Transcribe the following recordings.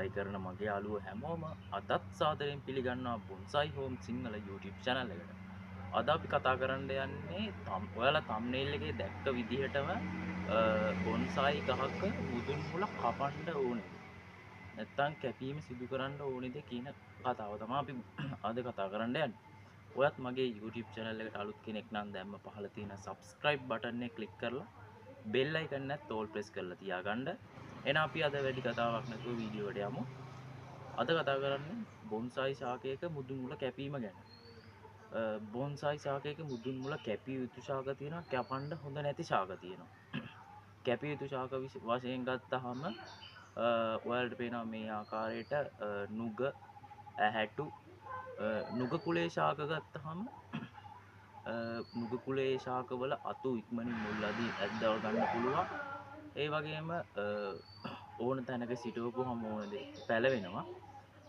බොන්සයි කරන මගේ යාළුවෝ හැමෝම අදත් සාදරයෙන් පිළිගන්නවා බොන්සයි හෝම් සිංහල YouTube channel එකට. අද අපි කතා කරන්න යන්නේ ඔයාලා thumbnail එකේ දැක්ක විදිහටම බොන්සයි ගහක මුදුන් මුල කපන්න ඕනේද? නැත්තම් කැපීම සිදු කරන්න ඕනේද කියන කතාව තමයි අපි අද කතා කරන්න යන්නේ. ඔයත් මගේ YouTube channel එකට අලුත් කෙනෙක් නම් දැම්ම පහළ තියෙන subscribe button එක click කරලා bell icon එකත් all press කරලා තියාගන්න. එහෙනම් අපි අද වැඩි කතාවක් නැතුව වීඩියෝ එකට යමු. අද කතා කරන්නේ බොන්සයි ශාකයක මුදුන් මුල කැපීම ගැන. බොන්සයි ශාකයක මුදුන් මුල කැපිය යුතු ශාක තියෙනවා, කැපන්න හොඳ නැති ශාක තියෙනවා. කැපිය යුතු ශාක වශයෙන් ගත්තාම ඔයාලට පේනවා මේ ආකාරයට නුග, ඇහැටු, නුග කුලේ ශාක ගත්තාම නුග කුලේ ශාකවල අතු ඉක්මනින් මුල් අදී ඇද්දව ගන්න පුළුවන්. ඒ වගේම ඕන තැනක සිටවපුවම ඕන දේ පැලවෙනවා.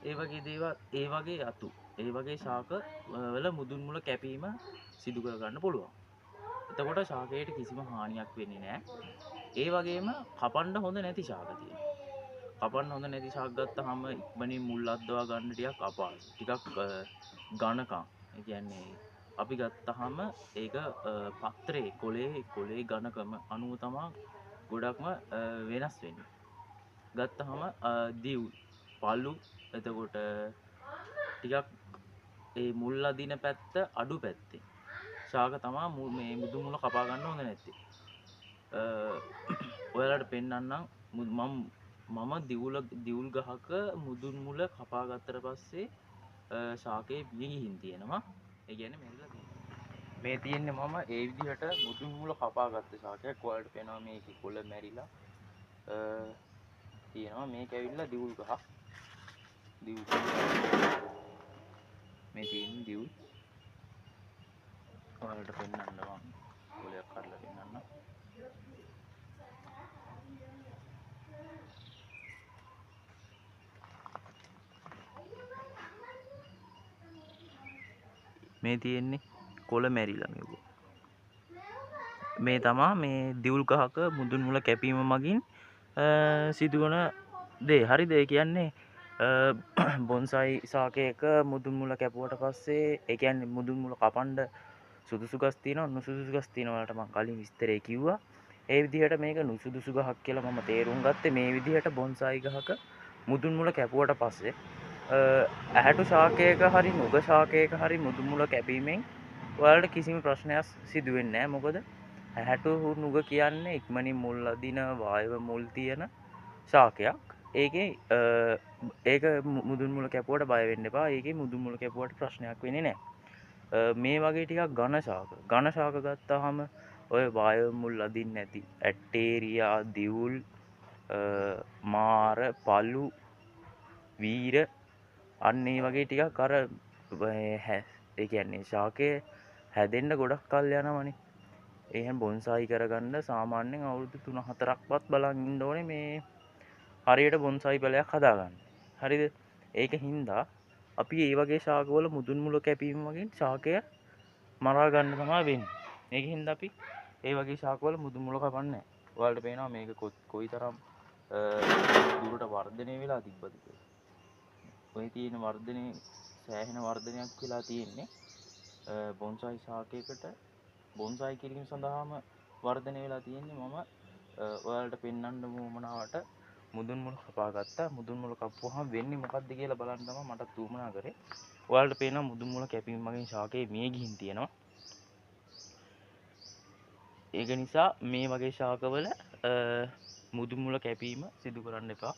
ඒ වගේ දේවල්, ඒ වගේ අතු, ඒ වගේ ශාක වල මුදුන් මුල කැපීම සිදු කර ගන්න පුළුවන්. එතකොට ශාකයට කිසිම හානියක් වෙන්නේ නැහැ. ඒ වගේම කපන්න හොඳ නැති ශාක තියෙනවා. කපන්න හොඳ නැති ශාක ගත්තාම ඉක්මනින් මුල් අද්දවා ගන්න ටිකක් අපහසුයි. ටිකක් ඝනකම්. ඒ කියන්නේ අපි ගත්තාම ඒක පත්‍රයේ කොලේ ඝනකම අනුව තමයි ගොඩක්ම වෙනස් වෙන්නේ. ගත්තාම දිව් පළු, එතකොට ටිකක් ඒ මුල් අදින පැත්ත අඩු පැත්තේ ශාක තමයි මේ මුදුන් මුල කපා ගන්න හොඳ නැත්තේ. ඔයාලට පෙන්නන්නම් මම දිවුල් ගහක මුදුන් මුල කපා ගත්තට පස්සේ ශාකේ බිය ගිහින් තියෙනවා. ඒ කියන්නේ මෙහෙලා තියෙනවා. මේ තියෙන්නේ මම ඒ විදිහට මුදුන් මුල කපා ගත්ත ශාකයක්. ඔයාලට පේනවා මේකේ කොළ මැරිලා තියෙනවා. මේක ඇවිල්ලා දිවුල් ගහ. මේ තියෙන දිවුල් ඔයාලට පෙන්නන්න මම කොළයක් කඩලා පෙන්නන්න. මේ තියෙන්නේ කොළ මැරිලා මේක. මේ තමා මේ දිවුල් ගහක මුදුන් මුල කැපීම මගින් සිදුවන දේ. හරිද? ඒ කියන්නේ බොන්සයි ශාකයක මුදුන් මුල කැපුවට පස්සේ ඒ කියන්නේ මුදුන් මුල කපන්න සුදුසු ගස් තියෙනවා, නුසුදුසු ගස් තියෙනවා. වලට මම කලින් විස්තරේ කිව්වා. ඒ විදිහට මේක නුසුදුසු ගහක් කියලා මම තේරුම් ගත්තේ මේ විදිහට බොන්සයි ගහක මුදුන් මුල කැපුවට පස්සේ ඇහැටු ශාකයක හරි නුග ශාකයක හරි මුදුන් මුල කැපීමෙන් ඔයාලට කිසිම ප්‍රශ්නයක් සිදු වෙන්නේ නැහැ. මොකද ඇහැටු නුග කියන්නේ ඉක්මනින් මුල් අදින වායව මුල් තියෙන ශාකයක්. ඒක මුදුන් මුල කැපුවට බය වෙන්න එපා. ඒකේ මුදුන් මුල කැපුවට ප්‍රශ්නයක් වෙන්නේ නැහැ. මේ වගේ ටිකක් ඝන ශාක ගත්තාම ඔය වායව මුල් අදින්න නැති ඇටේරියා, දිවුල්, මාර, පළු, වීර අන්න ඒ වගේ ටිකක් අර ඒ කියන්නේ ශාකයේ හැදෙන්න ගොඩක් කල් යනවනේ. එහෙනම් බොන්සයි කරගන්න සාමාන්‍යයෙන් අවුරුදු 3-4ක්වත් බලන් ඉන්න ඕනේ මේ හරියට බොන්සයි පැලයක් හදාගන්න. හරිද? ඒක හින්දා අපි මේ වගේ ශාකවල මුදුන් මුල කැපීම වගේ ශාකය මරා ගන්න තමයි වෙන්නේ. ඒක හින්දා අපි මේ වගේ ශාකවල මුදුන් මුල කපන්නේ නැහැ. ඔයාලට පේනවා මේක කොයිතරම් දුරට වර්ධනය වෙලා තිබ්බද කියලා. ඔය තියෙන වර්ධනයේ සෑහෙන වර්ධනයක් වෙලා තියෙන්නේ. බොන්සයි ශාකයකට බොන්සයි කිරීම සඳහාම වර්ධනය වෙලා තියෙන්නේ. මම ඔයාලට පෙන්වන්න වුමනාවට මුදුන් මුල කපා ගත්තා. මුදුන් මුල කපුවාම වෙන්නේ මොකද්ද කියලා බලන්න තමයි මට උවමනා කරේ. ඔයාලට පේනවා මුදුන් මුල කැපීම මගින් ශාකේ මිය ගිහින් තියෙනවා. ඒක නිසා මේ වගේ ශාකවල මුදුන් මුල කැපීම සිදු කරන්න එපා.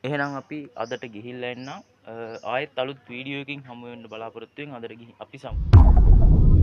එහෙනම් අපි අදට ගිහිල්ලා එන්නම්. ආයෙත් අලුත් වීඩියෝ එකකින් හමු වෙන්න බලාපොරොත්තු වෙන. අදට අපි සමු.